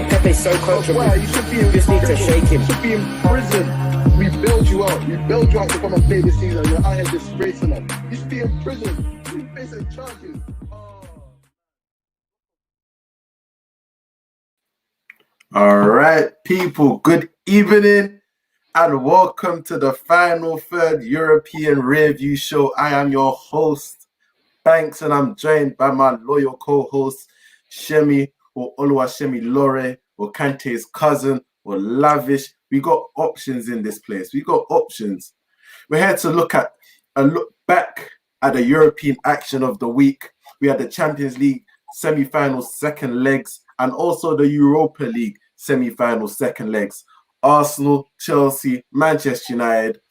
Pepe's so coachable. Why? You should be in Just need to prison. shake him. You should be in prison. We bailed you out. We bailed you out to come and play this season. You're out here disgracing us. You should be in prison. You facing charges. All right, people, good evening and welcome to the final third European Rearview show. I am your host, Banks, and I'm joined by my loyal co-host, Shemi, or Oluwashemi Lore, or Kante's cousin, or Lavish. We got options in this place. We got options. We're here to look back at the European action of the week. We had the Champions League semi-finals, second legs, and also the Europa League semi-finals, second legs. Arsenal, Chelsea, Manchester United,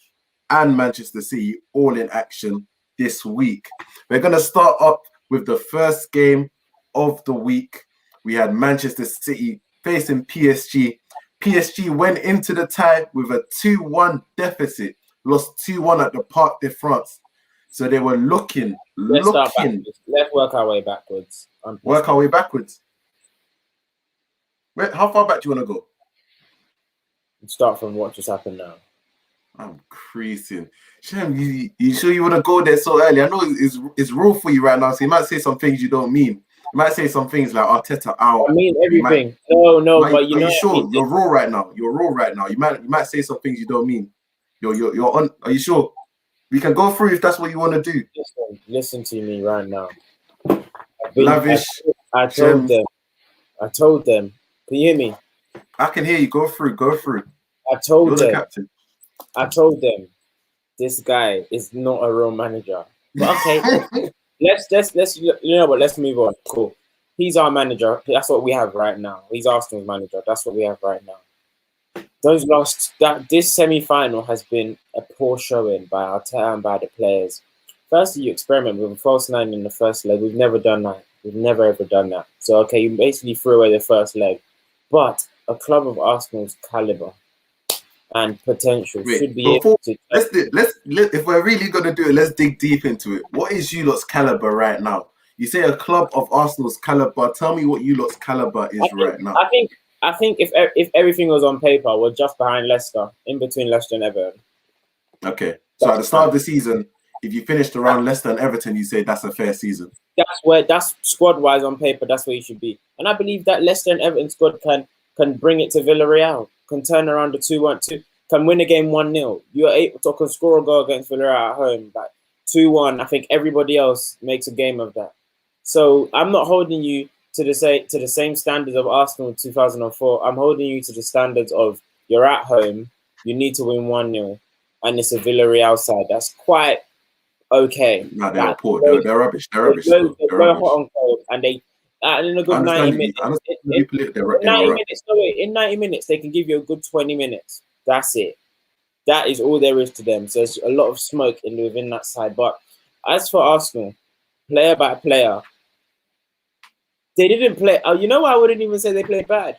and Manchester City all in action this week. We're going to start up with the first game of the week. We had Manchester City facing PSG. PSG went into the tie with a 2-1 deficit, lost 2-1 at the Parc des France. So they were looking. Let's work our way backwards. Work our way backwards. Wait, how far back do you want to go? Start from what just happened now. I'm creasing. Shem, you sure you want to go there so early? I know it's raw for you right now, so you might say some things you don't mean. You might say some things like Arteta out. I mean everything. But you know. Are you sure? You're raw right now. You're raw right now. You might say some things you don't mean. You're on. Are you sure? We can go through if that's what you want to do. Listen to me right now. Lavish. I told them. Can you hear me? I can hear you. Go through. I told them. Captain. I told them this guy is not a real manager. But okay, let's you know what? Let's move on. Cool. He's our manager. That's what we have right now. He's Arsenal's manager. That's what we have right now. This semi-final has been a poor showing by Arteta and by the players. Firstly, you experiment with a false nine in the first leg. We've never done that. We've never ever done that. So okay, you basically threw away the first leg. But a club of Arsenal's caliber and potential should be able to. If we're really gonna do it, let's dig deep into it. What is you lot's caliber right now? You say a club of Arsenal's caliber. Tell me what you lot's caliber is right now. I think if everything was on paper, we're just behind Leicester, in between Leicester and Everton. Okay, so at the start of the season, if you finished around Leicester and Everton, you say that's a fair season. That's squad wise on paper. That's where you should be, and I believe that Leicester and Everton squad can bring it to Villarreal, can turn around the 2-1, can win a game 1-0. You are able to score a goal against Villarreal at home, like 2-1. I think everybody else makes a game of that. So I'm not holding you to the same standards of Arsenal in 2004. I'm holding you to the standards of you're at home, you need to win 1-0, and it's a Villarreal side. That's quite okay. No, they're poor. They're rubbish. They're rubbish. They're hot on cold, and they in a good 90 minutes. In 90 minutes, they can give you a good 20 minutes. That's it. That is all there is to them. So there's a lot of smoke within that side. But as for Arsenal, player by player, they didn't play. You know why I wouldn't even say they played bad?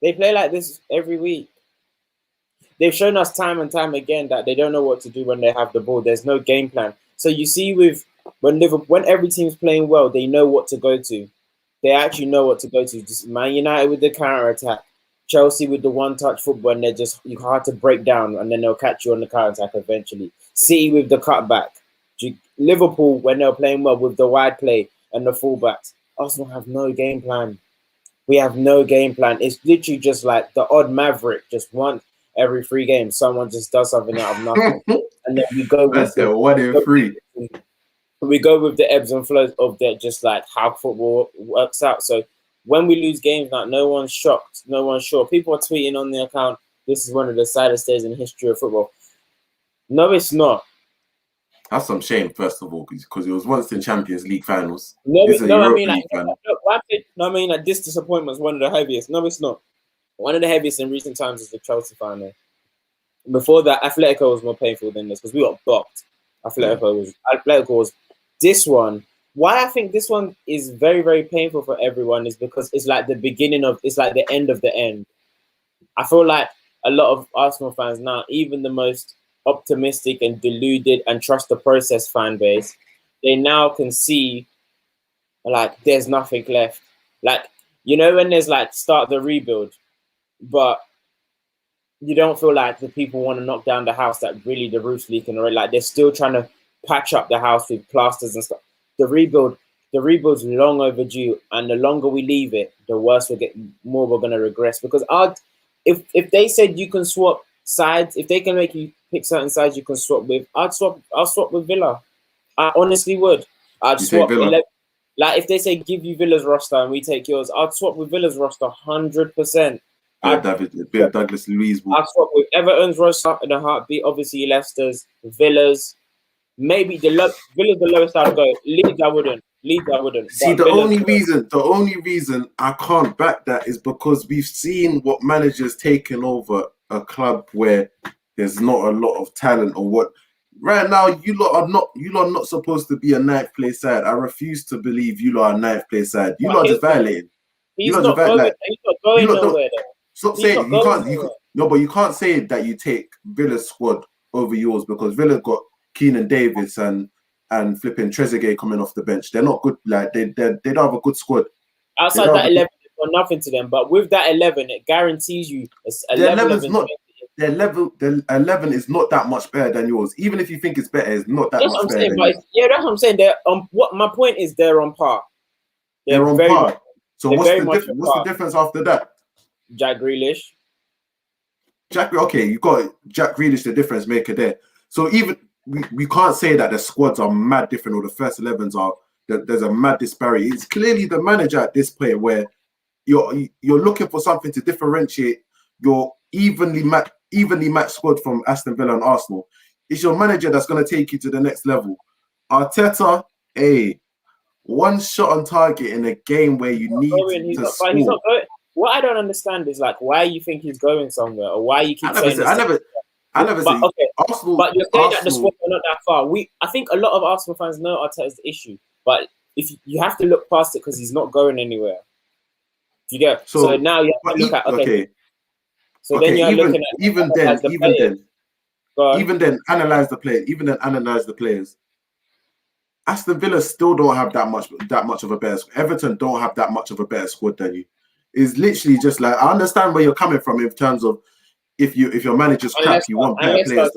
They play like this every week. They've shown us time and time again that they don't know what to do when they have the ball. There's no game plan. So you see when every team's playing well, they know what to go to. They actually know what to go to. Just Man United with the counter-attack. Chelsea with the one-touch football, and you're hard to break down, and then they'll catch you on the counter-attack eventually. City with the cutback. Liverpool, when they're playing well, with the wide play and the fullbacks. Arsenal have no game plan. We have no game plan. It's literally just like the odd maverick. Just once every 3 games, someone just does something out of nothing. And then we go with the 1 in 3. We go with the ebbs and flows of that, just like how football works out. So when we lose games, like no one's shocked, no one's sure. People are tweeting on the account, this is one of the saddest days in the history of football. No, it's not. That's some shame, first of all, because it was once in Champions League finals. This disappointment is one of the heaviest. No, it's not. One of the heaviest in recent times is the Chelsea final. Before that, Atletico was more painful than this because we got bopped. Atletico was this one. Why I think this one is very, very painful for everyone is because it's like it's like the end of the end. I feel like a lot of Arsenal fans now, even the most optimistic and deluded and trust the process fan base, they now can see like there's nothing left. Like You know when there's like start the rebuild, but you don't feel like the people want to knock down the house that really the roof's leaking already. Like they're still trying to patch up the house with plasters and stuff. The rebuild's long overdue, and the longer we leave it, the worse we'll get. More we're gonna regress because if they said you can swap sides, if they can make you pick certain sides you can swap with, I'll swap with Villa. I honestly would. I'd You take swap Villa? 11. Like if they say give you Villa's roster and we take yours, I'd swap with Villa's roster 100%. Bit of Douglas Luiz. I'd swap with Everton's roster in a heartbeat. Obviously Leicester's, Villa's, maybe Villa's the lowest I'd go. Leeds I wouldn't. See, But the Villa's only reason I can't back that is because we've seen what managers taking over a club where there's not a lot of talent or what. Right now, you lot are not supposed to be a ninth place side. I refuse to believe you lot are a ninth place side. You lot are just violating. He's not going nowhere. Stop saying you can't. No, but you can't say that you take Villa's squad over yours because Villa got Keenan Davis and flipping Trezeguet coming off the bench. They're not good. Like they don't have a good squad. Outside that 11, it's got nothing to them. But with that 11, it guarantees you a level of the 11 is not that much better than yours. Even if you think it's better, it's not that much better than yours. Yeah, that's what I'm saying. They're what my point is, they're on par. They're on par. So what's the difference after that? Jack Grealish. Okay, you got Jack Grealish, the difference maker there. So even we can't say that the squads are mad different or the first 11s are. There's a mad disparity. It's clearly the manager at this point where you're looking for something to differentiate your evenly matched squad from Aston Villa and Arsenal. It's your manager that's going to take you to the next level. Arteta, one shot on target in a game where you need to score. He's not going. What I don't understand is like why you think he's going somewhere or why you keep saying. I never said. Okay, Arsenal, but you're saying that the squad are not that far. I think a lot of Arsenal fans know Arteta's the issue, but if you have to look past it because he's not going anywhere. You get so now you have to look at okay. So then you're looking at even then analyze the players. Aston Villa still don't have that much of a better squad. Everton don't have that much of a better squad than you. It's literally just like I understand where you're coming from in terms of if your manager's crap, you want better players.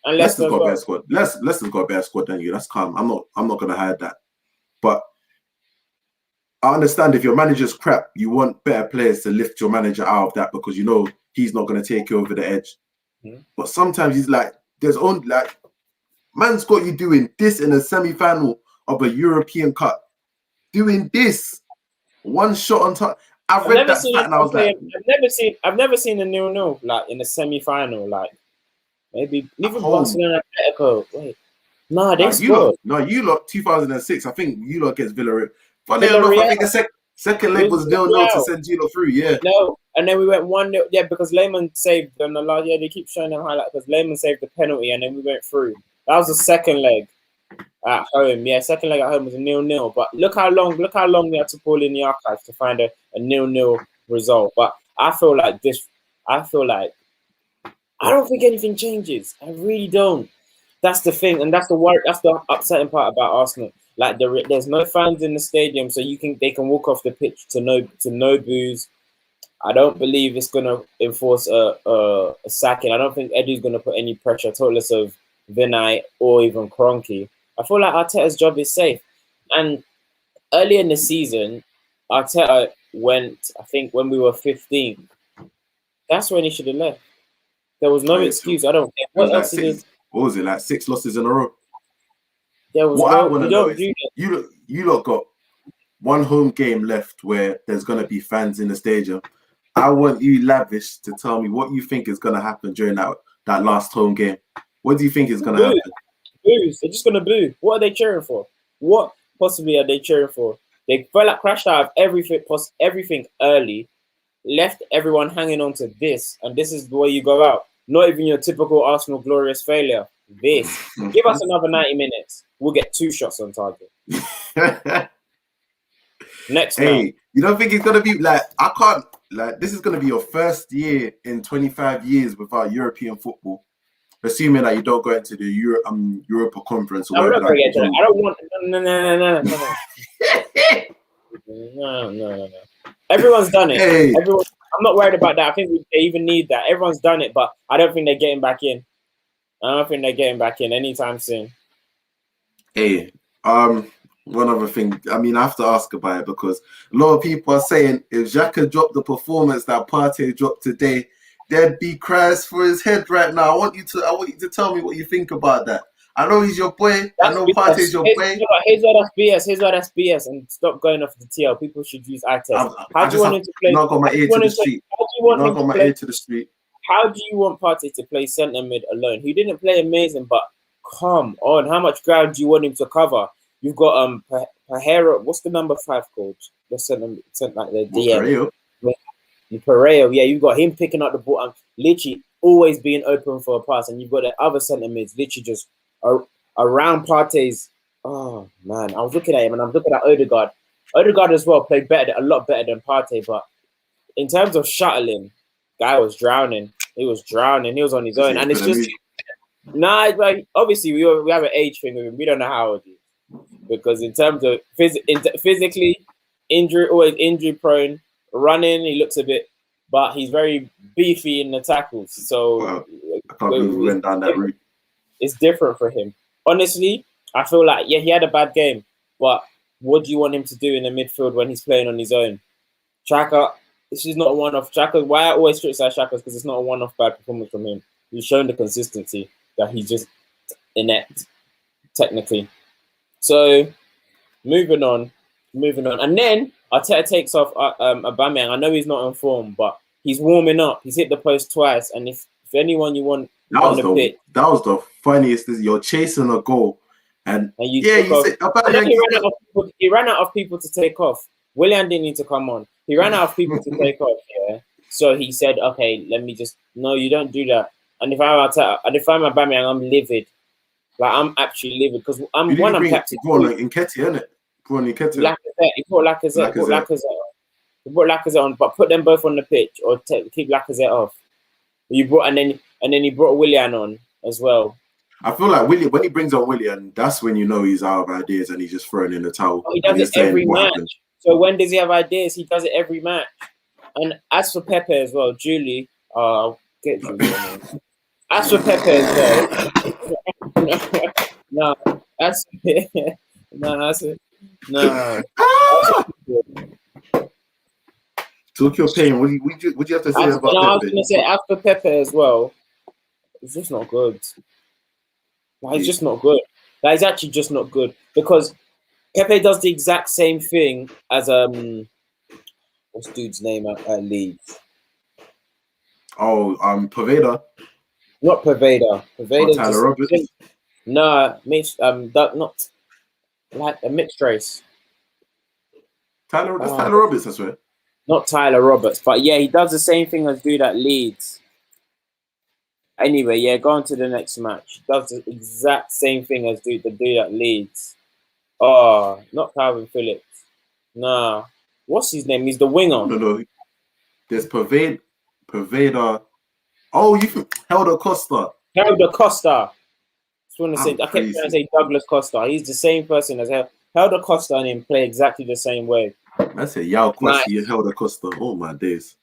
Leicester's got a better squad. Leicester's got a better squad than you. That's calm. I'm not gonna hide that. But I understand if your manager's crap, you want better players to lift your manager out of that because you know he's not gonna take you over the edge. But sometimes he's like, there's only like man's got you doing this in a semi-final of a European Cup. Doing this. One shot on top. I've read that stat and I was like, I've never seen a 0-0 like in a semi-final, like maybe even Barcelona Atletico. Wait, they scored. You lot 2006. I think you lot against Villarreal. Funny enough, I think the second leg was 0-0 to send you lot through. Yeah. No, and then we went 1-0. Yeah, because Lehmann saved on the last. Yeah, they keep showing them highlights because Lehmann saved the penalty, and then we went through. That was the second leg at home. Yeah, second leg at home was a 0-0. But look how long we had to pull in the archives to find a 0-0 result. But I feel like I don't think anything changes. I really don't. That's the thing, and that's the worry. That's the upsetting part about Arsenal. Like there's no fans in the stadium, so they can walk off the pitch to no boos. I don't believe it's gonna enforce a sacking. I don't think Eddie's gonna put any pressure, regardless of Vinay or even Kroenke. I feel like Arteta's job is safe. And early in the season, Arteta went, I think, when we were 15. That's when he should have left. There was no excuse. I don't think. What was it, like 6 losses in a row? There was what I want to know is you lot got one home game left where there's going to be fans in the stadium. I want you, Lavish, to tell me what you think is going to happen during that last home game. What do you think is going to happen? Boos. They're just going to boo. What are they cheering for? What possibly are they cheering for? They felt like crashed out of everything early, left everyone hanging on to this, and this is the way you go out. Not even your typical Arsenal glorious failure. This. Give us another 90 minutes. We'll get 2 shots on target. Next man. You don't think it's going to be like, I can't, like, this is going to be your first year in 25 years without European football. Assuming that you don't go into the Europa Conference or whatever. I don't want. No. No. Everyone's done it. Hey, Everyone. I'm not worried about that. I think they even need that. Everyone's done it, but I don't think they're getting back in. I don't think they're getting back in anytime soon. hey, one other thing. I mean, I have to ask about it because a lot of people are saying if Xhaka dropped the performance that Partey dropped today, there'd be cries for his head right now. I want you to tell me what you think about that. I know he's your boy. I That's know BS. Partey's your boy. Here's why that's BS. Here's why that's BS. And stop going off the TL. People should use eye test. How do you want him to play? Not got my ear to the street. How do you want him Not got to my play? ear to the street. How do you want Partey to play centre mid alone? He didn't play amazing, but come on, how much ground do you want him to cover? You've got Pajero. What's the number 5 called? The centre like the DM. Pereira. Yeah, you've got him picking up the ball and literally always being open for a pass, and you've got the other centre mids literally just around Partey's. Oh man, I was looking at him and I'm looking at Odegaard. Odegaard as well played a lot better than Partey, but in terms of shuttling, guy was drowning. He was drowning. He was on his own, and it's just like obviously we have an age thing with him. We don't know how old he is because in terms of physically, always injury prone. Running, he looks a bit, but he's very beefy in the tackles. So I can't believe we went down that route. It's different for him. Honestly, I feel like he had a bad game, but what do you want him to do in the midfield when he's playing on his own? Xhaka, this is not a one-off. Xhaka, why I always criticize Xhaka is because it's not a one-off bad performance from him. He's shown the consistency that he's just inept, technically. So, moving on. And then Arteta takes off Aubameyang. I know he's not in form, but he's warming up. He's hit the post twice, and if anyone you want on the pitch, that was the funniest. You're chasing a goal, and you said Aubameyang. He ran out of people to take off. Willian didn't need to come on. He ran out of people to take off. Yeah, so he said, "Okay, let me just." No, you don't do that. And if I'm Aubameyang, I'm livid. Like I'm actually livid because I'm captain. He brought Lacazette on, but put them both on the pitch or keep Lacazette off. You brought and then he brought Willian on as well. I feel like when he brings on Willian, that's when you know he's out of ideas and he's just throwing in the towel. He does it every match. So when does he have ideas? He does it every match. And as for Pepe as well, Julie, I'll get Julie on. As for Pepe as well, no, that's it. No, that's it. No. Took your pain. What do you have to say about Pepe? I was going to say after Pepe as well, it's just not good. Like, it's just not good. That is actually just not good because Pepe does the exact same thing as what's dude's name at Leeds? Oh, Paveda. Not Paveda. Paveda. Tyler Roberts. No, not like a mixed race. Tyler Roberts, I swear. Not Tyler Roberts, but yeah, he does the same thing as dude at Leeds. Anyway, yeah, go on to the next match. He does the exact same thing as the dude at Leeds. Oh, not Calvin Phillips. Nah. What's his name? He's the winger. No. There's Paveda. Oh, you think Helder Costa. Helder Costa. I kept trying to say Douglas Costa. He's the same person as Helder Costa and him play exactly the same way. I say Yao Kwasi and Helder Costa. Oh my days.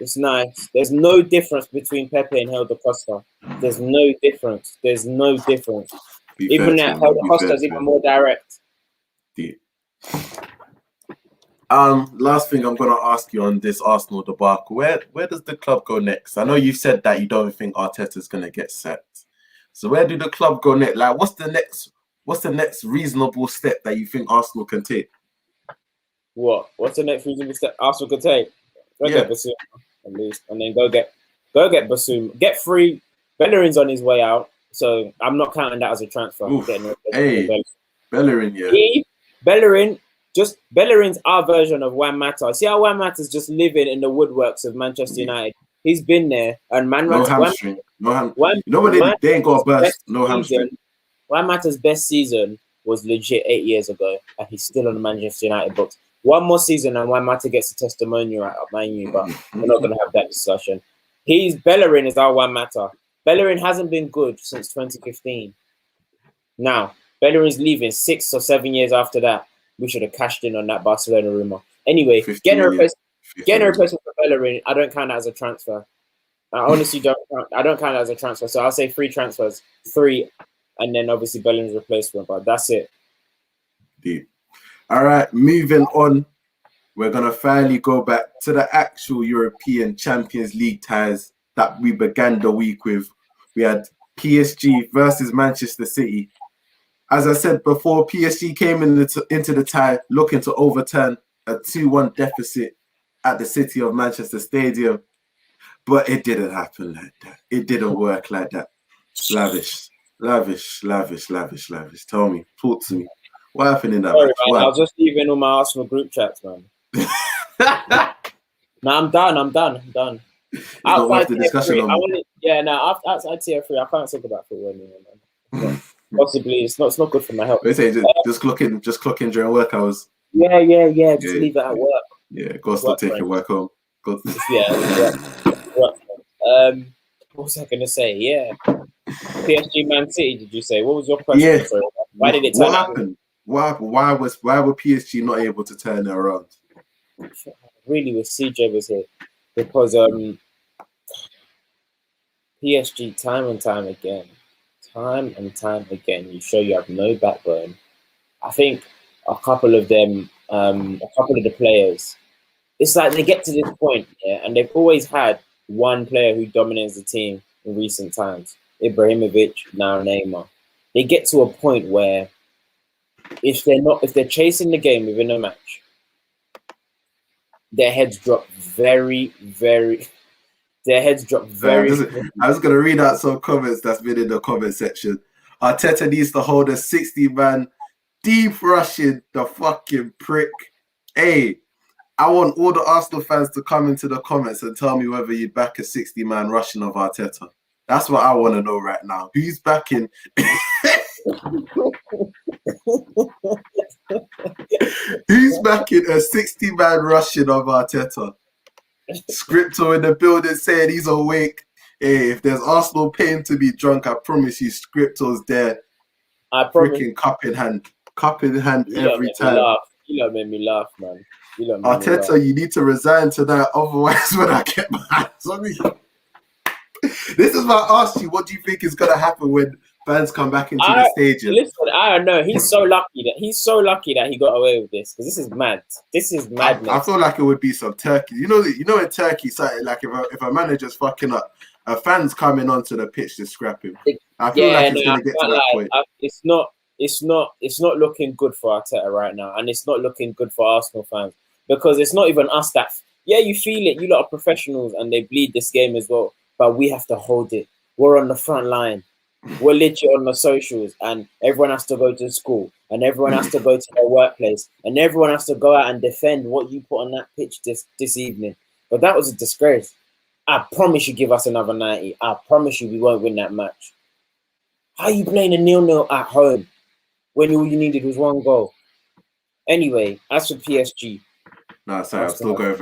It's nice. There's no difference between Pepe and Helder Costa. There's no difference. Even that Helder Costa is even more direct. Yeah. Last thing I'm gonna ask you on this Arsenal debacle. Where does the club go next? I know you said that you don't think Arteta's gonna get sacked. So where do the club go next? Like, what's the next reasonable step that you think Arsenal can take? What's the next reasonable step Arsenal can take? Get Basuma at least, and then go get Basuma. Get free. Bellerin's on his way out, so I'm not counting that as a transfer. Bellerin, yeah. Bellerin's our version of Juan Mata. See how Juan Mata's just living in the woodworks of Manchester United. He's been there, and no hamstring. They ain't got a burst. No hamstring. Juan Mata's best season was legit 8 years ago, and he's still on the Manchester United books. One more season, and Juan Mata gets a testimonial at Man U, but we're not going to have that discussion. Bellerin is our Juan Mata. Bellerin hasn't been good since 2015. Now, Bellerin's leaving 6 or 7 years after that. we should have cashed in on that Barcelona rumor. Anyway, 50 getting a million. replacement, 50 getting a million. replacement for Bellerin, I don't count that as a transfer. I honestly don't. I don't count it as a transfer. So I'll say 3 transfers, 3, and then obviously Bellerin's replacement. But that's it. Deep. All right, moving on. We're gonna finally go back to the actual European Champions League ties that we began the week with. We had PSG versus Manchester City. As I said before, PSG came into the tie looking to overturn a 2-1 deficit at the City of Manchester Stadium. But it didn't happen like that. It didn't work like that. Lavish. Tell me, talk to me. What happened in that Sorry, match? man. I was just leaving all my Arsenal group chats, man. No, I'm done. Not worth the discussion TF3, outside TF3, I can't talk about football anymore, man. Possibly, it's not good for my health. They say just clock in during work hours. Yeah. Just leave it at work. Yeah, go stop taking work home. Yeah. What was I gonna say? Yeah. PSG Man City, did you say? What was your question? Yeah. Sorry. Why did it turn What happened? Why were PSG not able to turn it around? Really wish CJ was here. Because PSG time and time again, you show you have no backbone. I think a couple of them, a couple of the players, it's like they get to this point, and they've always had one player who dominates the team in recent times. Ibrahimovic, now Neymar. They get to a point where if they're chasing the game within a match, their heads drop very. I was gonna read out some comments that's been in the comment section. Arteta needs to hold a 60-man deep rushing the fucking prick. Hey, I want all the Arsenal fans to come into the comments and tell me whether you'd back a 60-man rushing of Arteta. That's what I want to know right now. Who's backing? Who's backing a 60-man rushing of Arteta? Scripto in the building saying he's awake. Hey, if there's Arsenal paying to be drunk, I promise you, Scripto's there. I promise. Freaking cup in hand every time. You lot made me laugh, man. Arteta, you need to resign tonight, otherwise when I get my hands on you. This is why I asked you, what do you think is gonna happen when fans come back into the stadium? Listen, I don't know. He's so lucky that he got away with this, because this is mad. This is madness. I feel like it would be some Turkey. You know in Turkey, like if a manager's fucking up, a fan's coming onto the pitch to scrap him. I feel like it's gonna get to that point. It's not looking good for Arteta right now, and it's not looking good for Arsenal fans, because it's not even us that. Yeah, you feel it. You lot are professionals, and they bleed this game as well. But we have to hold it. We're on the front line. We're literally on the socials, and everyone has to go to school, and everyone has to go to their workplace, and everyone has to go out and defend what you put on that pitch this evening. But that was a disgrace. I promise you, give us another 90. I promise you, we won't win that match. How are you playing a 0-0 at home when all you needed was 1 goal? Anyway, as for PSG, no, sorry, I'm still going.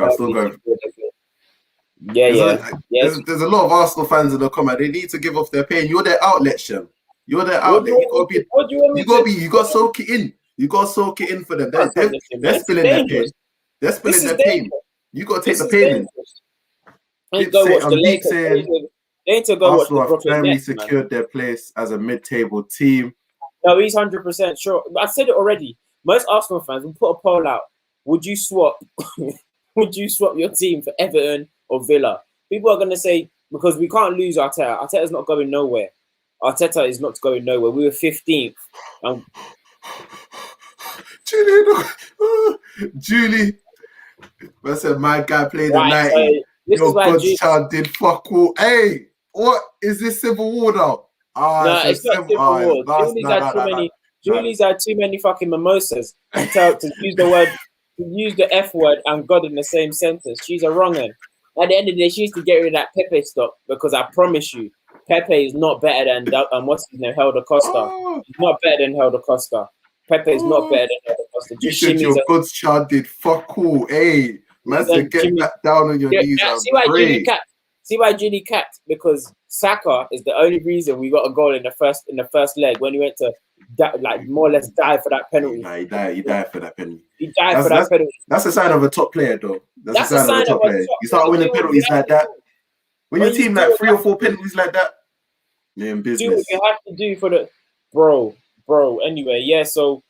Yeah. There's a lot of Arsenal fans in the comment. They need to give off their pain. You're their outlet, Shem. You're their outlet. You got to soak it in. You got to soak it in for them. They're spilling their pain. They're spilling their pain. You got to take the pain in. They need to go watch the Lakers. They need to go watch the Brooklyn Nets. Arsenal have secured their place as a mid-table team. No, he's 100% sure. I said it already. Most Arsenal fans will put a poll out. Would you swap? Would you swap your team for Everton or Villa? People are going to say, because we can't lose Arteta. Arteta's not going nowhere. Arteta is not going nowhere. We were 15th. Julie. I said, my guy played the 90. Your godchild did fuck all. Hey, what is this civil war now? No, it's not civil war. Julie's had too many fucking mimosas to use the word, to use the F word and God in the same sentence. She's a wrong one. At the end of the day, she needs to get rid of that Pepe stock, because I promise you, Pepe is not better than what's his name, Helder Costa. He's not better than Helder Costa. Pepe is not better than Helder Costa. You said your godchild did fuck all. Hey, man, to get back down on your knees. See why Gini capped? Because Saka is the only reason we got a goal in the first leg when he went to like more or less die for that penalty. Nah, he died for that penalty. He died for that penalty. That's a sign of a top player, though. That's a sign of a top player. You start winning penalties like that. When your team like 3 or 4 penalties like that, you're in business. Do what you have to do for the bro. Anyway, yeah. So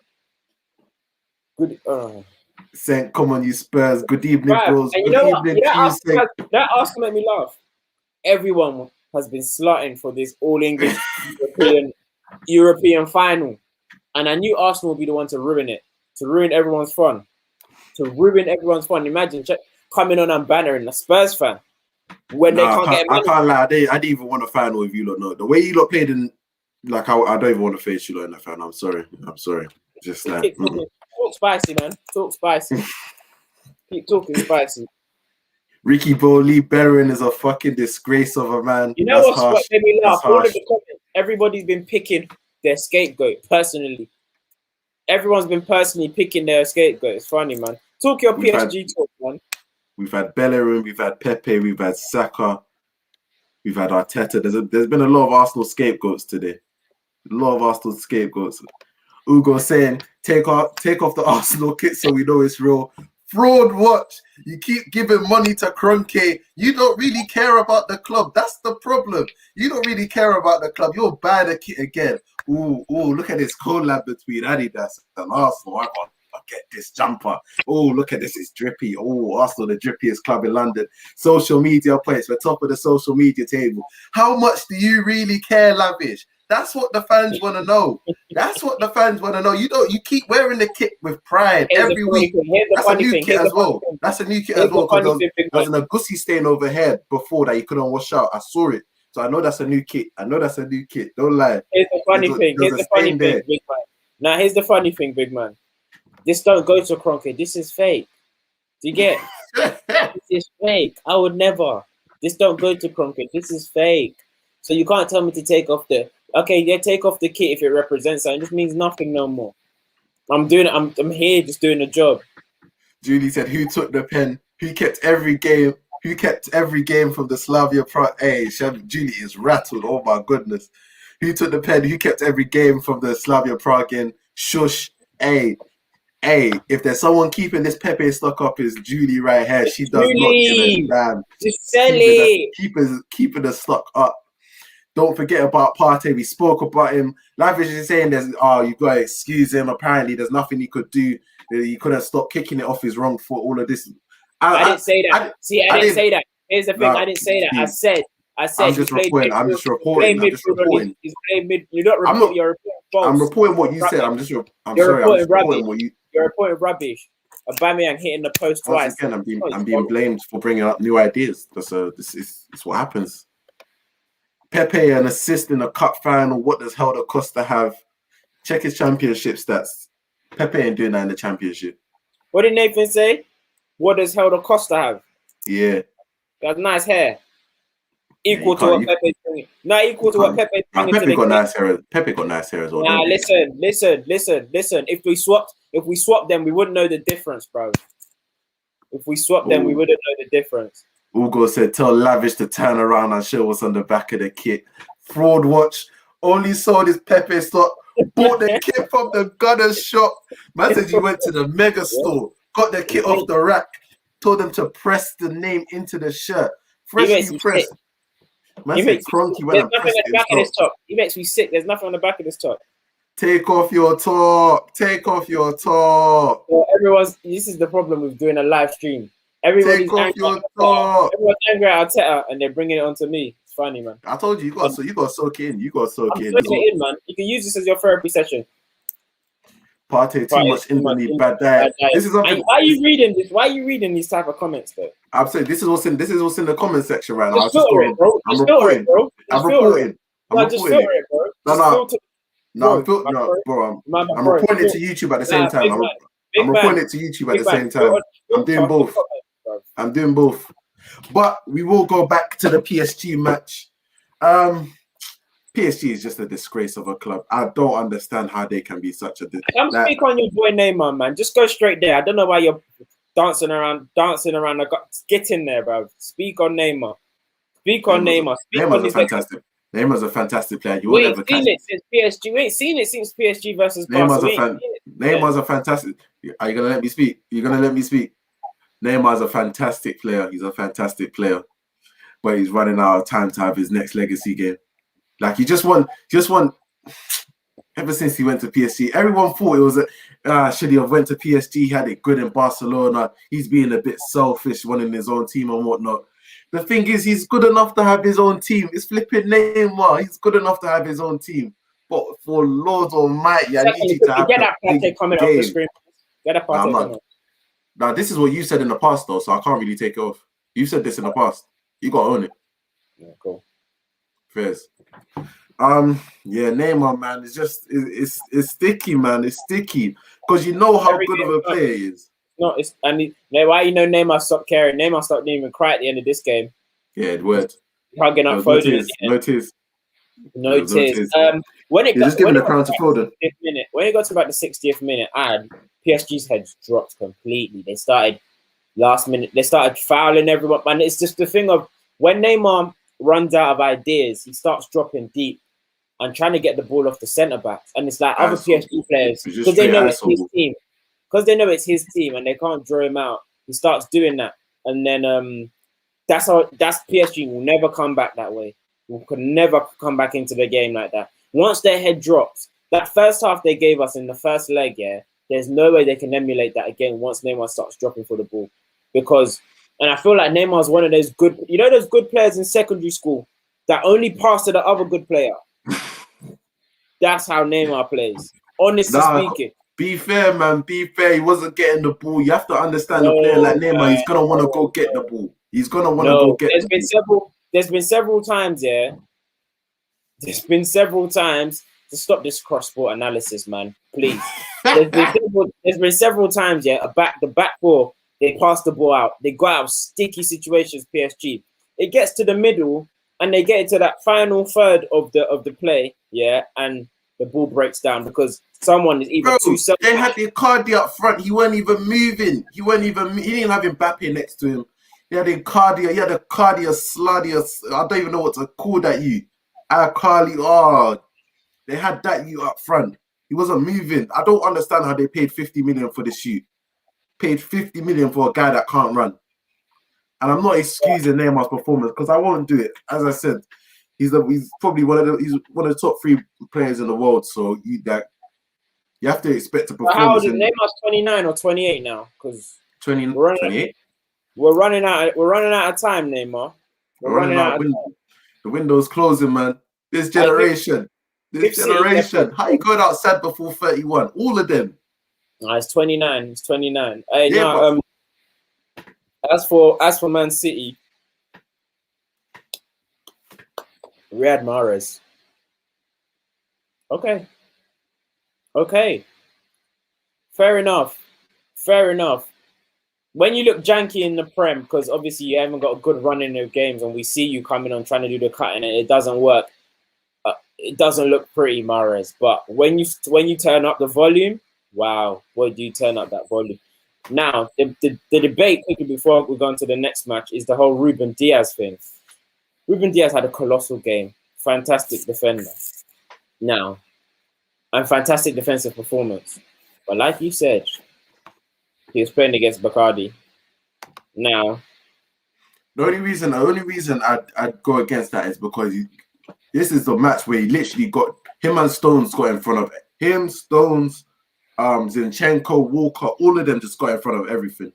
good. Saying, come on, you Spurs. Good evening, Right. bros. And Good evening, Tuesday. That Arsenal made me laugh. Everyone has been slotting for this all English European final, and I knew Arsenal would be the one to ruin it, to ruin everyone's fun, Imagine coming on and bannering a Spurs fan when they can't get. I can't lie. I didn't even want a final with you lot. No, the way you lot played in, like, I don't even want to face you lot in that final. I'm sorry. Just like talk spicy, man. Talk spicy. Keep talking spicy. Ricky Bowley Bellerin is a fucking disgrace of a man. You know what made me laugh? All of the comments, everybody's been picking their scapegoat personally. Everyone's been personally picking their scapegoat. It's funny, man. Talk your PSG talk, man. We've had Bellerin, we've had Pepe, we've had Saka, we've had Arteta. There's been a lot of Arsenal scapegoats today. A lot of Arsenal scapegoats. Ugo saying, take off the Arsenal kit so we know it's real. Fraud watch. You keep giving money to Kroenke. You don't really care about the club. That's the problem. You don't really care about the club. You'll buy the kit again. Ooh, look at this collab between Adidas and Arsenal. I'll get this jumper. Oh, look at this. It's drippy. Oh, Arsenal, the drippiest club in London. Social media points. We're top of the social media table. How much do you really care, Lavish? That's what the fans want to know. You keep wearing the kit with pride every week. That's a new kit as well. That's a new kit as well because there was an Agusi stain overhead before that you couldn't wash out. I saw it. So I know that's a new kit. Don't lie. Here's the funny thing, big man. Now, here's the funny thing, big man. This don't go to Kroenke. This is fake. Do you get? This is fake. I would never. This don't go to Kroenke. This is fake. So you can't tell me to take off the. Okay, yeah, take off the kit if it represents something. This means nothing no more. I'm here just doing the job. Julie said, "Who took the pen? Who kept every game? Who kept every game from the Slavia Prague?" Hey, Julie is rattled. Oh my goodness. Who took the pen? Who kept every game from the Slavia Prague in? Shush. Hey, if there's someone keeping this Pepe stock up, is Julie right here. She does Julie, not give a damn. Just sell it. Keeping the stock up. Don't forget about Partey. We spoke about him. Lavish is saying you got to excuse him. Apparently, there's nothing he could do. He couldn't stop kicking it off his wrong foot. All of this. I didn't say that. I didn't say that. Here's the thing. I didn't say that. I said. I'm just reporting. He's playing mid. You're not reporting. You're reporting false. I'm reporting what you said. I'm reporting You're reporting rubbish. Aubameyang hitting the post twice. Again, I'm being blamed for bringing up new ideas. That's what happens. Pepe an assist in a cup final. What does Helder Costa have? Check his championship stats. Pepe ain't doing that in the championship. What did Nathan say? What does Helder Costa have? Yeah. He has nice hair. Equal to what Pepe's bringing. Not equal to what Pepe's bringing. Pepe got nice hair. Pepe got nice hair as well. Nah, listen. If we swap them, we wouldn't know the difference, bro. If we swap them, we wouldn't know the difference. Ugo said, tell Lavish to turn around and show what's on the back of the kit. Fraud watch. Only saw this Pepe stock. Bought the kit from the Gunners shop. Man said you went to the mega store. Got the kit off the rack. Told them to press the name into the shirt. Freshly pressed. Man said Kroenke went and pressed it. He makes me sick. There's nothing on the back of this top. Take off your top. Take off your top. Well, this is the problem with doing a live stream. Everybody's angry at Arteta and they're bringing it onto me. It's funny, man. I told you, you got to soak in. You got to soak in. Soaking it in, man. You can use this as your therapy session. Partey too much injury, bad diet. This is why are you reading this? Why are you reading these type of comments, though? I'm saying this is what's in the comment section right now. I'm reporting. I'm reporting it, reporting it to YouTube at the same time. I'm reporting it to YouTube at the same time. I'm doing both. I'm doing both. But we will go back to the PSG match. PSG is just a disgrace of a club. I don't understand how they can be such a Come speak on your boy Neymar, man. Just go straight there. I don't know why you're dancing around. Get in there, bro. Speak on Neymar. Speak on Neymar. Speak on his Neymar's a fantastic player. You We won't ain't ever catch seen it since PSG. We ain't seen it since PSG versus Neymar's Barca. Neymar's a fantastic. Are you gonna let me speak? You're gonna let me speak. Neymar's a fantastic player. He's a fantastic player, but he's running out of time to have his next legacy game. Like he just won. Ever since he went to PSG, everyone thought it was should he have went to PSG? He had it good in Barcelona. He's being a bit selfish, wanting his own team and whatnot. The thing is, he's good enough to have his own team. It's flipping Neymar. He's good enough to have his own team. But for Lord Almighty, I need you to have get that Partey comment off the screen. Get that Partey comment. Now, this is what you said in the past, though, so I can't really take it off. You said this in the past. You got to own it. Yeah, cool. Fairs. Yeah, Neymar, man, it's sticky, man. It's sticky because you know how good of a player he is. No, why you know Neymar stopped caring? Neymar stopped even cry at the end of this game. Yeah, it worked. Hugging up Foden. No tears. No tears. When it got, just giving the crown to Foden. When it got to about the 60th minute, PSG's heads dropped completely. They started last minute. They started fouling everyone, and it's just the thing of when Neymar runs out of ideas, he starts dropping deep and trying to get the ball off the centre backs, and it's like other PSG players because they know it's his team. Because they know it's his team and they can't draw him out, he starts doing that, and then that's PSG will never come back that way. We could never come back into the game like that. Once their head drops, that first half they gave us in the first leg, there's no way they can emulate that again once Neymar starts dropping for the ball. And I feel like Neymar's one of those those good players in secondary school that only pass to the other good player. That's how Neymar plays. Honestly speaking. Be fair, man. Be fair. He wasn't getting the ball. You have to understand a player like Neymar. He's gonna want to go get the ball. He's gonna want to go get. There's been several times, There's been several times to stop this cross-sport analysis, man. Please. There's been several times, the back four, they pass the ball out. They got out of sticky situations. PSG. It gets to the middle, and they get into that final third of the play, and the ball breaks down because someone is either too selfish. They had Icardi up front. He weren't even moving. He didn't have Mbappe next to him. He had Icardi. He had Icardi, I don't even know what to call that. They had that up front. He wasn't moving. I don't understand how they paid 50 million for the shoot. Paid 50 million for a guy that can't run. And I'm not excusing Neymar's performance because I won't do it. As I said, he's probably one of the top 3 players in the world. So you have to expect to perform. How old is Neymar's 29 or 28 now? Because 28. We're running out of time, Neymar. We're running out of time. The window's closing, man. This generation. How you going outside before 31? All of them. It's 29. It's 29. Hey, as for Man City, Riyad Mahrez. Okay. Fair enough. When you look janky in the Prem, because obviously you haven't got a good run in of games, and we see you coming on trying to do the cutting, and it doesn't work. It doesn't look pretty, Mahrez. But when you turn up the volume, wow, boy, do you turn up that volume. Now, the debate quickly before we go on to the next match is the whole Ruben Diaz thing. Ruben Diaz had a colossal game. Fantastic defender. Now, and fantastic defensive performance. But like you said, he was playing against Bacardi. Now, the only reason I'd go against that is because this is the match where he literally got him and Stones got in front of him, Stones, Zinchenko, Walker, all of them just got in front of everything.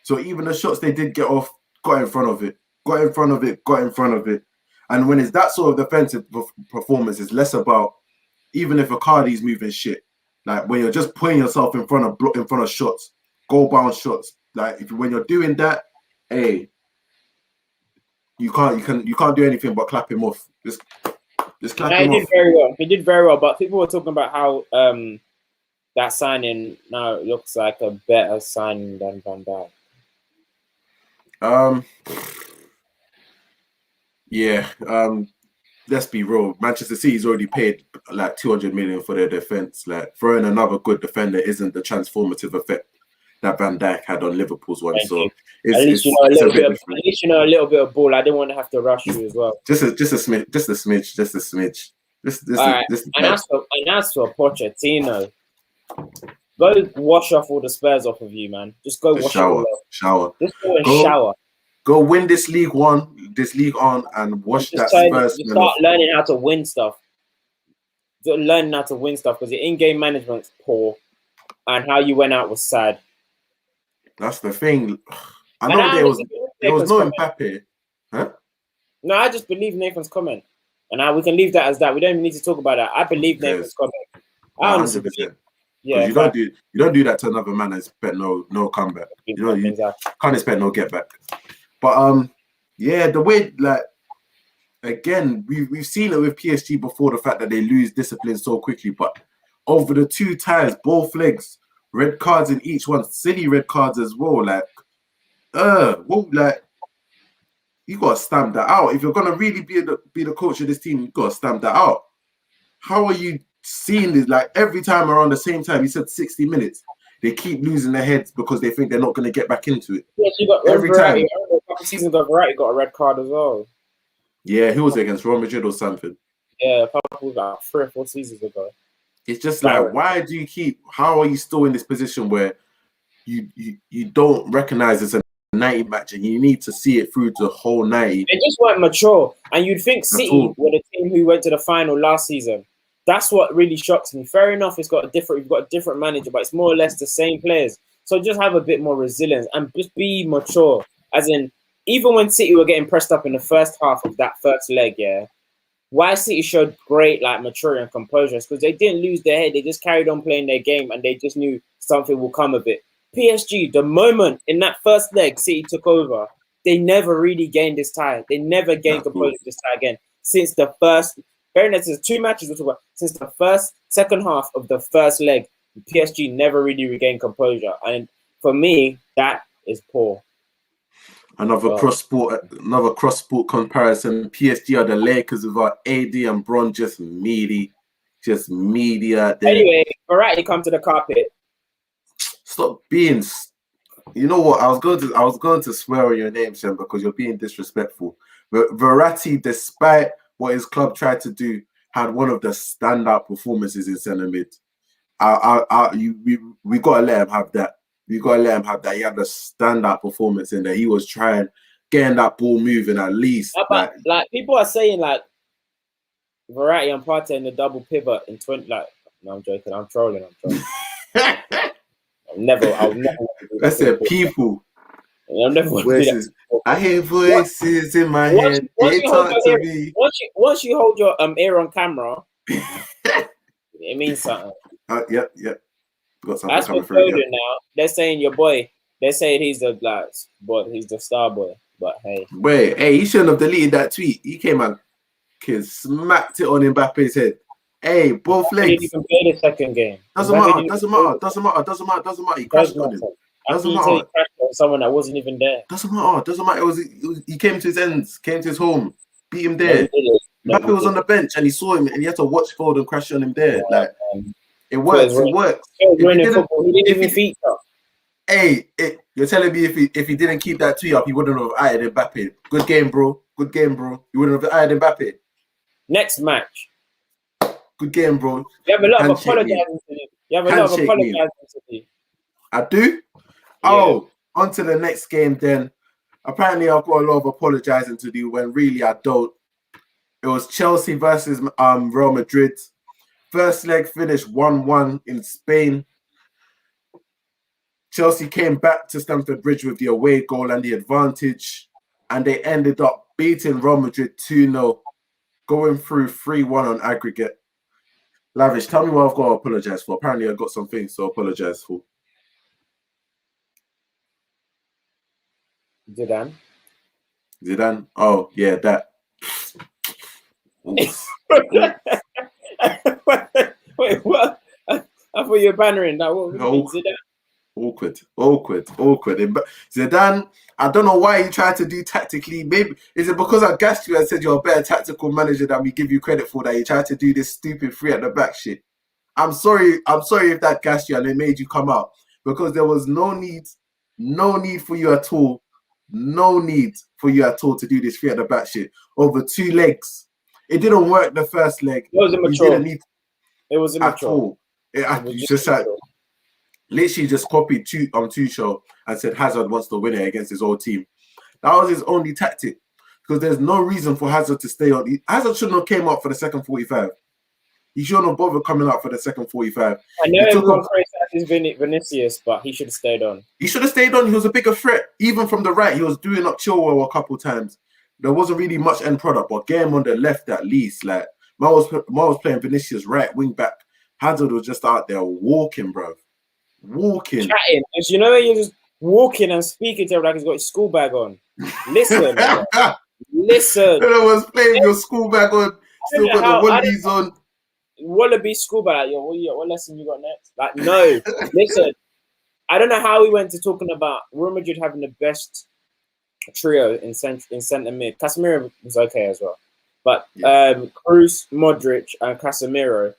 So even the shots they did get off, got in front of it. And when it's that sort of defensive performance, it's less about even if Icardi's moving shit. Like when you're just putting yourself in front of shots, goal bound shots. Like when you're doing that, hey, you can't do anything but clap him off. Just clap him off. He did very well. But people were talking about how that signing now looks like a better signing than Van Dijk. Yeah. Let's be real. Manchester City's already paid like 200 million for their defense. Like throwing another good defender isn't the transformative effect that Van Dijk had on Liverpool's one. Thank so you. At least you know a it's little a bit bit. At different. least you know a little bit of ball. I didn't want to have to rush you as well. Just a smidge, just a smidge. All right. And as for Pochettino, go wash off all the Spurs off of you, man. Just go wash it all off. Shower. Just go and shower. Go win this League on, and wash that Spurs. Just start learning how to win stuff. Learning how to win stuff because your in-game management's poor, and how you went out was sad. That's the thing. I know there was no Mbappe. Huh? No, I just believe Nathan's comment. And we can leave that as that. We don't even need to talk about that. I believe Nathan's comment. I honestly believe. Yeah, you don't do that to another man and expect no comeback. You know, you can't expect no get back. But yeah, the way again, we've seen it with PSG before, the fact that they lose discipline so quickly. But over the 2 times, both legs, red cards in each one, silly red cards as well. You gotta stamp that out. If you're gonna really be the coach of this team, you gotta stamp that out. How are you seeing this? Like every time around the same time, you said 60 minutes. They keep losing their heads because they think they're not gonna get back into it. Yes, you got every time. A couple seasons ago, Verratti got a red card as well. Yeah, he was against Real Madrid or something. Yeah, a couple about 3 or 4 seasons ago. It's just like, why do you keep? How are you still in this position where you don't recognize it's a 90 match and you need to see it through to the whole 90? They just weren't mature, and you'd think City were the team who went to the final last season. That's what really shocks me. Fair enough, we've got a different manager, but it's more or less the same players. So just have a bit more resilience and just be mature. As in, even when City were getting pressed up in the first half of that first leg, yeah, why City showed great maturity and composure is because they didn't lose their head. They just carried on playing their game and they just knew something will come of it. PSG, the moment in that first leg City took over, they never really gained this tie. They never gained composure this tie again. Since the first, very nice, there's 2 matches we're talking about. Since the second half of the first leg, PSG never really regained composure. And for me, that is poor. Another cross-sport comparison. PSG are the Lakers without AD and Bron, just meaty out there. Anyway, Verratti, come to the carpet. Stop being. You know what? I was going to swear on your name, Shem, because you're being disrespectful. But Verratti, despite what his club tried to do, had one of the standout performances in centre mid. We gotta let him have that. We gotta let him have that. He had a standout performance in there. He was getting that ball moving at least. But people are saying Verratti and Partey in the double pivot in 20. No, I'm joking. I'm trolling. I'll never. That's it, people. I'll never voices. I hear voices in my head. They talk to me. Once you hold your ear on camera, it means something. Yep. Got something As for Foden now, they're saying your boy. They're saying he's the he's the star boy. But hey, he shouldn't have deleted that tweet. He came and smacked it on Mbappe's head. Hey, both legs. He didn't even play the second game. Doesn't matter. He crashed on him. Doesn't matter. He crashed on someone that wasn't even there. Doesn't matter. He came to his ends, came to his home, beat him there. Mbappe was on the bench and he saw him and he had to watch Foden crash on him there. It works. It works. He didn't even feature. Hey, you're telling me if he didn't keep that tweet up, he wouldn't have added Mbappe. Good game, bro. You wouldn't have added Mbappe. Next match. Good game, bro. You have a lot of apologizing to do. I do? Yeah. Oh, on to the next game then. Apparently, I've got a lot of apologizing to do when really I don't. It was Chelsea versus Real Madrid. First leg finished 1-1 in Spain. Chelsea came back to Stamford Bridge with the away goal and the advantage, and they ended up beating Real Madrid 2-0, going through 3-1 on aggregate. Lavish, tell me what I've got to apologize for. Apparently, I've got some things to apologize for. Zidane? Oh, yeah, that. Wait, what? I thought you were bannering that. What Zidane? Awkward. Zidane, I don't know why you tried to do tactically. Maybe is it because I gassed you and said you're a better tactical manager than we give you credit for, that you tried to do this stupid 3 at the back shit? I'm sorry if that gassed you and it made you come out. because there was no need for you at all. No need for you at all to do this 3 at the back shit over 2 legs. It didn't work the first leg. It was You immature. didn't need It was at immature. all. You just had literally just copied Tuchel and said Hazard wants to win it against his old team. That was his only tactic, because there's no reason for Hazard to stay on. Hazard shouldn't have came up for the second 45. He shouldn't have bothered coming out for the second 45. I know everyone criticizes Vinicius, but he should have stayed on. He should have stayed on. He was a bigger threat. Even from the right, he was doing up Chilwell a couple times. There wasn't really much end product, but get him on the left at least. Like, Man was playing Vinicius right wing back. Hazard was just out there walking, bro. Walking. Chatting. As you know, you're just walking and speaking to him like he's got his school bag on. Listen. Listen. I was playing your school bag on. Still got the Wallabies on. Wallaby school bag. Yo, what lesson you got next? Like, no. Listen. I don't know how we went to talking about Real Madrid having the best trio in centre mid. Casemiro was okay as well. But Cruz, Modric, and Casemiro,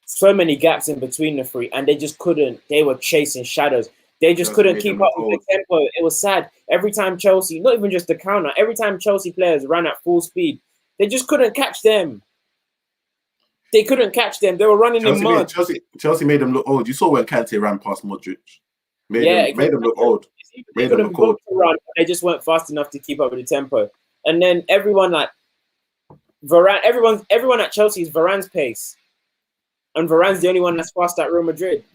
so many gaps in between the three, and they just couldn't. They were chasing shadows. They just couldn't keep up with the tempo. It was sad. Every time Chelsea, not even just the counter, every time Chelsea players ran at full speed, they just couldn't catch them. They couldn't catch them. They were running in mud. Chelsea made them look old. You saw when Kante ran past Modric. Made them look old. Made them look old. Run, they just weren't fast enough to keep up with the tempo. And then everyone like Varane, everyone at Chelsea is Varane's pace. And Varane's the only one that's fast at Real Madrid.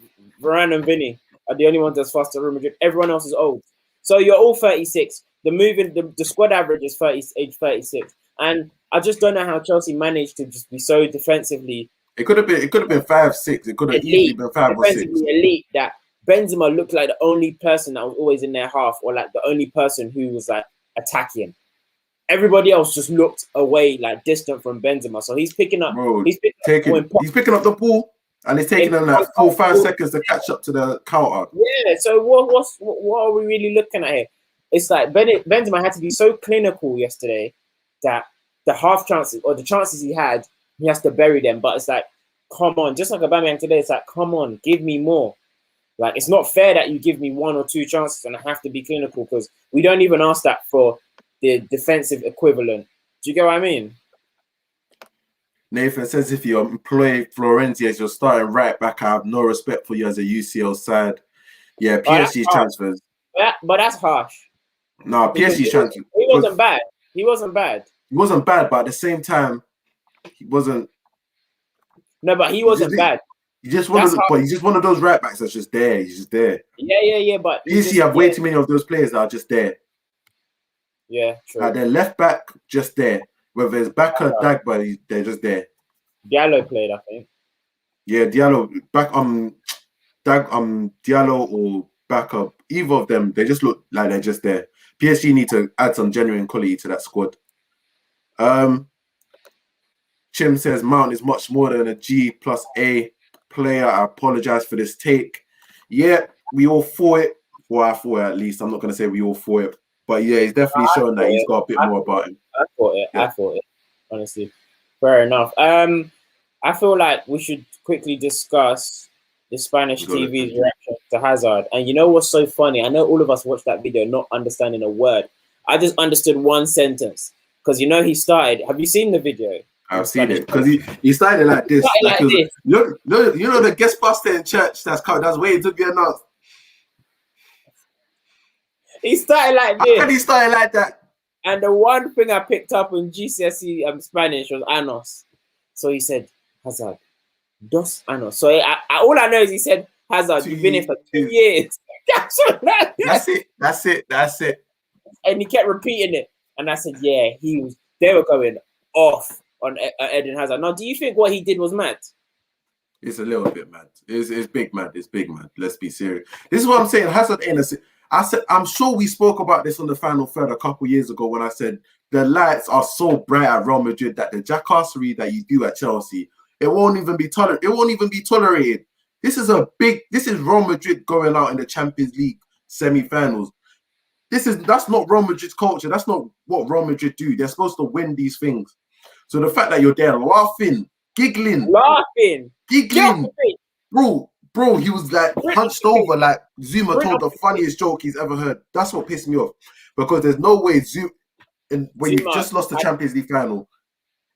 Varane and Vinny are the only ones that's fast at Real Madrid. Everyone else is old. So you're all 36. The squad average is age 36. And I just don't know how Chelsea managed to just be so defensively. It could have been 5, 6. It could have easily been 5 or 6. Elite that Benzema looked like the only person that was always in their half, or like the only person who was like attacking. Everybody else just looked away, like distant from Benzema. So he's picking up. Bro, he's picking up the ball, and it's taking them like 4 or 5 seconds to catch up to the counter. Yeah. So what are we really looking at here? It's like Benzema had to be so clinical yesterday that the half chances or the chances he had, he has to bury them. But it's like, come on, just like Aubameyang today. It's like, come on, give me more. Like, it's not fair that you give me 1 or 2 chances and I have to be clinical, because we don't even ask that for the defensive equivalent. Do you get what I mean? Nathan says, if you employ Florenzi as your starting right back, I have no respect for you as a UCL side. Yeah, PSG's transfers. But that's harsh. No, PSG's transfers. He wasn't bad. He wasn't bad, but at the same time, he wasn't. No, but he wasn't bad. He's just one of those right backs that's just there. He's just there. Yeah. But PSG have way too many of those players that are just there. Yeah, true. Like their left back just there. Whether it's Baka, Dagba, they're just there. Diallo played, I think. Yeah, Diallo Diallo or Baka, either of them, they just look like they're just there. PSG need to add some genuine quality to that squad. Chim says Mount is much more than a G+A player. I apologize for this take. Yeah, we all thought it. Well, I thought it at least. I'm not going to say we all thought it. But yeah, he's definitely showing that he's got a bit more about him. I thought it. Honestly. Fair enough. I feel like we should quickly discuss the Spanish TV's reaction to Hazard. And you know what's so funny? I know all of us watched that video not understanding a word. I just understood one sentence. Because you know he started. Have you seen the video? I've seen it. Because he started like this. You know the guest pastor in church that's waiting to be announced. He started like this. How did he start like that? And the one thing I picked up in GCSE Spanish was anos. So he said, Hazard, dos anos. So all I know is he said, Hazard, you've been here for 2 years. That's it. And he kept repeating it. And I said, yeah, they were going off on Eden Hazard. Now, do you think what he did was mad? It's a little bit mad. It's big mad. It's big mad. Let's be serious. This is what I'm saying. Hazard ain't I'm sure we spoke about this on the final third a couple years ago when I said the lights are so bright at Real Madrid that the jackassery that you do at Chelsea, it won't even be tolerated. This is Real Madrid going out in the Champions League semi-finals. That's not Real Madrid's culture. That's not what Real Madrid do. They're supposed to win these things. So the fact that you're there laughing, giggling, bro, Bro, he was like hunched over, like Zuma told the Rearview. funniest joke he's ever heard. That's what pissed me off. Because there's no way Zuma, and when you've just lost the Champions League final,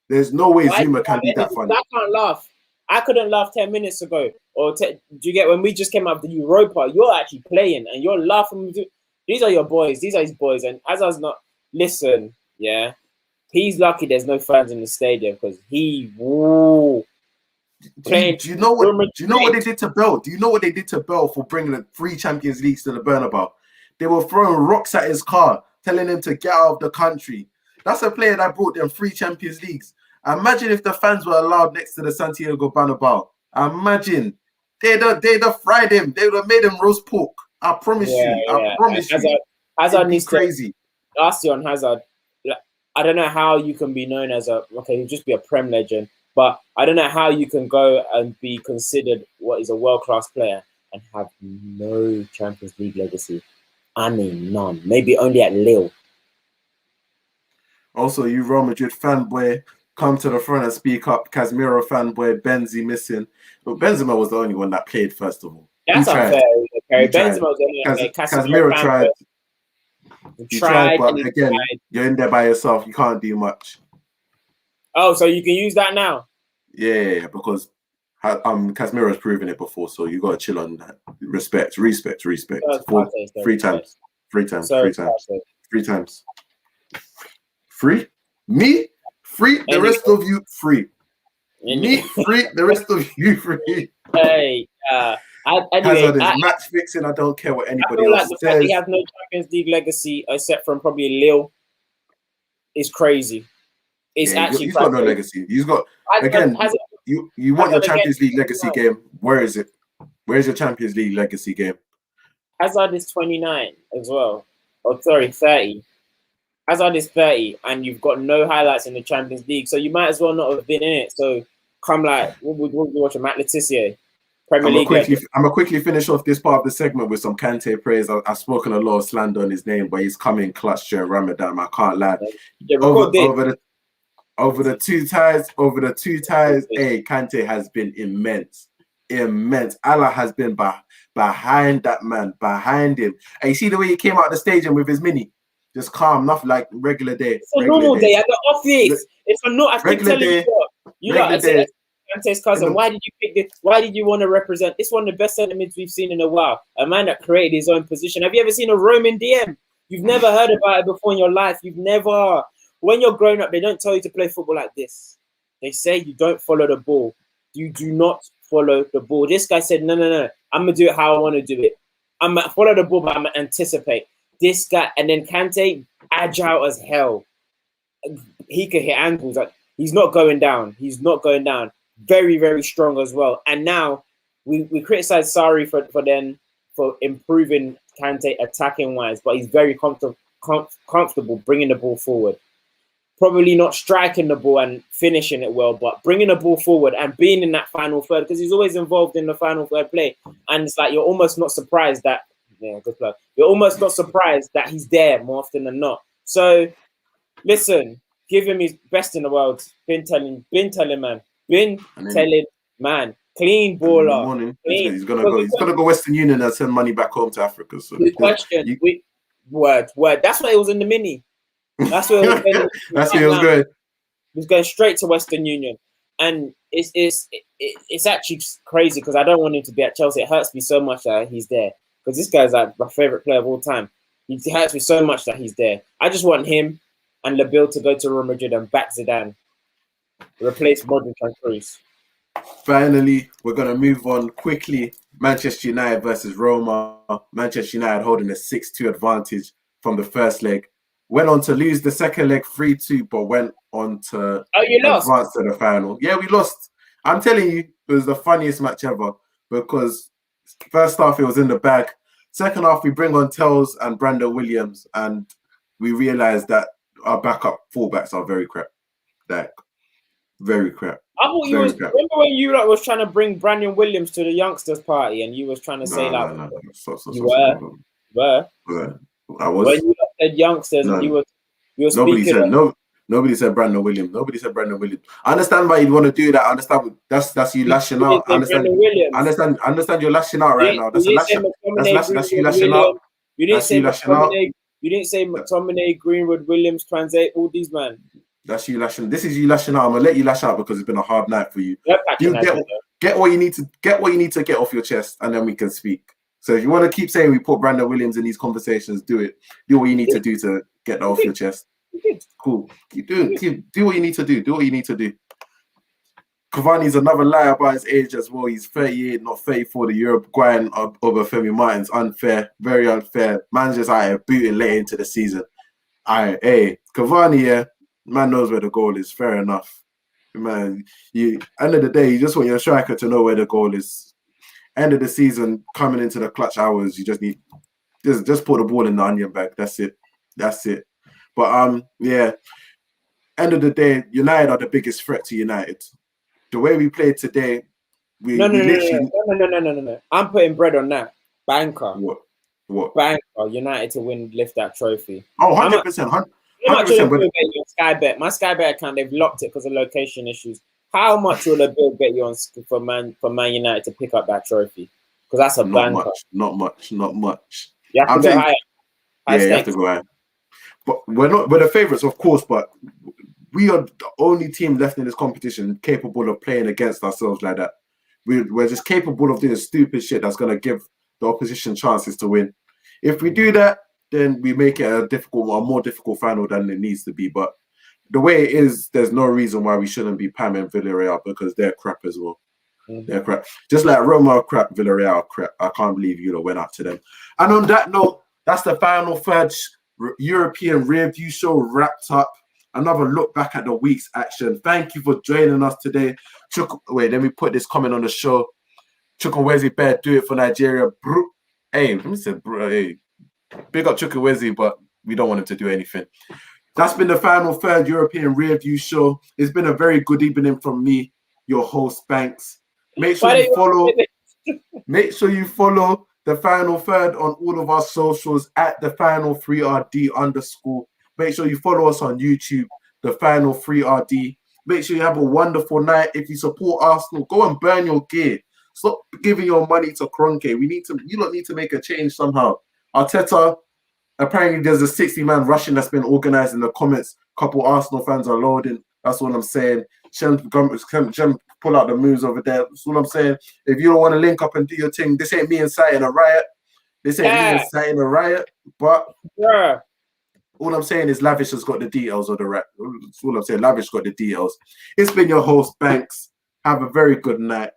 there's no way Zuma can be that funny. I can't laugh. I couldn't laugh 10 minutes ago. Do you get when we just came out of the Europa? You're actually playing and you're laughing. These are your boys. These are his boys. And Hazard's not. Listen, yeah, he's lucky there's no fans in the stadium because he. Woo, do you know what? Do you know what they did to Bell? Do you know what they did to Bell for bringing the 3 Champions Leagues to the Bernabeu? They were throwing rocks at his car, telling him to get out of the country. That's a player that brought them 3 Champions Leagues. Imagine if the fans were allowed next to the Santiago Bernabeu. Imagine they'd have fried him. They would have made him roast pork. I promise you. I promise you. Hazard needs crazy. Last year on Hazard, I don't know how you can be known as he'll just be a Prem legend, but I don't know how you can go and be considered what is a world-class player and have no Champions League legacy. I mean, none. Maybe only at Lille. Also, you Real Madrid fanboy, come to the front and speak up. Casemiro fanboy, Benzi missing. But Benzema was the only one that played, first of all. That's unfair. Benzema was the only one. Casemiro tried. He tried, but again, tried. You're in there by yourself. You can't do much. Oh, so you can use that now? Yeah, because Casemiro's proven it before, so you got to chill on that. Respect. 3 times. 3 times. 3 times. 3 times. 3? Me? 3? The rest of you, 3. Me? 3? The rest of you, 3. Hey, anyway, Hazard is match fixing. I don't care what anybody else the says. fact he has no Champions League legacy except from probably Lille is crazy. It's actually he's got no legacy. He's got you want your Champions League legacy game. Where is it? Where's your Champions League legacy game? Hazard is 29 as well. Oh, sorry, 30. Hazard is 30, and you've got no highlights in the Champions League, so you might as well not have been in it. So come what we watching? Matt Letizia, Premier League. I'm gonna quickly finish off this part of the segment with some Kante praise. I've spoken a lot of slander on his name, but he's coming clutch during Ramadan. I can't lie. Yeah, over the two ties, hey, Kante has been immense. Allah has been behind that man, behind him. And you see the way he came out the stadium with his mini, just calm, nothing like regular day. It's a normal day at the office. It's a not. I keep telling you what. You know, I said Kante's cousin. Why did you pick this? Why did you want to represent? It's one of the best centre mids we've seen in a while. A man that created his own position. Have you ever seen a Roman DM? You've never heard about it before in your life. You've never. When you're growing up, they don't tell you to play football like this. They say you don't follow the ball. You do not follow the ball. This guy said, no. I'm going to do it how I want to do it. I'm going to follow the ball, but I'm going to anticipate. This guy, and then Kante, agile as hell. He could hit angles. Like, he's not going down. Very, very strong as well. And now we criticize Sarri for improving Kante attacking-wise, but he's very comfortable bringing the ball forward. Probably not striking the ball and finishing it well, but bringing the ball forward and being in that final third, because he's always involved in the final third play. And it's like you're almost not surprised that, good plug. You're almost not surprised that he's there more often than not. So, listen, give him his best in the world. Been telling man. Clean baller. Clean. He's gonna go Western Union and send money back home to Africa. So good question. Word. That's why it was in the mini. That's where it was. That's where it was going. He was going straight to Western Union, and it's actually crazy because I don't want him to be at Chelsea. It hurts me so much that he's there because this guy's like my favorite player of all time. It hurts me so much that he's there. I just want him and Labille to go to Real Madrid and back Zidane, replace Modric and Kroos. Finally, we're gonna move on quickly. Manchester United versus Roma. Manchester United holding a 6-2 advantage from the first leg. Went on to lose the second leg 3-2, but went on to advance to the final. Yeah, we lost. I'm telling you, it was the funniest match ever because first half it was in the bag. Second half we bring on Tells and Brandon Williams, and we realized that our backup fullbacks are very crap. Like, very crap. I thought you was remember when you was trying to bring Brandon Williams to the youngsters party, and you was trying to say you were. I was. When you said youngsters, and you were nobody speaking. said no. Nobody said Brandon Williams. Nobody said Brandon Williams. I understand why you'd want to do that. I understand that's you lashing out. I understand. Understand you're lashing out right now. That's a lash. That's you lashing out. You didn't That's say you lashing out. You didn't say McTominay, Greenwood, Williams, Translate, all these man. That's you lashing. This is you lashing out. I'm gonna let you lash out because it's been a hard night for you. You Get what you need to get off your chest, and then we can speak. So if you want to keep saying we put Brandon Williams in these conversations, do it. Do what you need to do to get that off your chest. Cool. Keep doing. Do what you need to do. Do what you need to do. Cavani's another liar about his age as well. He's 38, not 34. The Uruguayan over Femi Martin's unfair, very unfair. Man's just out here booting late into the season. Hey, Cavani, yeah, man knows where the goal is. Fair enough, man. End of the day, you just want your striker to know where the goal is. End of the season, coming into the clutch hours, you just need just put the ball in the onion bag. That's it. But yeah. End of the day, United are the biggest threat to United. The way we played today, no. I'm putting bread on that. Banker. What? Banker. United to lift that trophy. Oh, 100%. How much will the bill get you on Sky Bet? My Sky Bet account, they've locked it because of location issues. How much will the bill get you on for Man United to pick up that trophy? Because that's a banker. Not much. You have to go higher. You have to go higher. But we're the favourites, of course, but we are the only team left in this competition capable of playing against ourselves like that. We're just capable of doing stupid shit that's going to give the opposition chances to win. If we do that, then we make it a more difficult final than it needs to be. But the way it is, there's no reason why we shouldn't be pamming Villarreal because they're crap as well. Mm-hmm. They're crap. Just like Roma crap, Villarreal crap. I can't believe you went out to them. And on that note, that's the final third European Rearview show wrapped up. Another look back at the week's action. Thank you for joining us today. Wait, let me put this comment on the show. Chukwueze Bear, do it for Nigeria. Hey, let me say, hey, big up Chukwueze, but we don't want him to do anything. That's been the final third European Rearview show. It's been a very good evening from me, your host, Banks. Make sure you follow the final third on all of our socials at the final 3RD_. Make sure you follow us on YouTube, the final 3RD. Make sure you have a wonderful night. If you support Arsenal, go and burn your gear. Stop giving your money to Kroenke. You don't need to make a change somehow. Arteta, apparently there's a 60-man rushing that's been organized in the comments. A couple Arsenal fans are loading. That's what I'm saying. Shem, pull out the moves over there. That's what I'm saying. If you don't want to link up and do your thing, this ain't me inciting a riot. But all I'm saying is Lavish has got the details of the rap. That's all I'm saying. Lavish got the details. It's been your host, Banks. Have a very good night.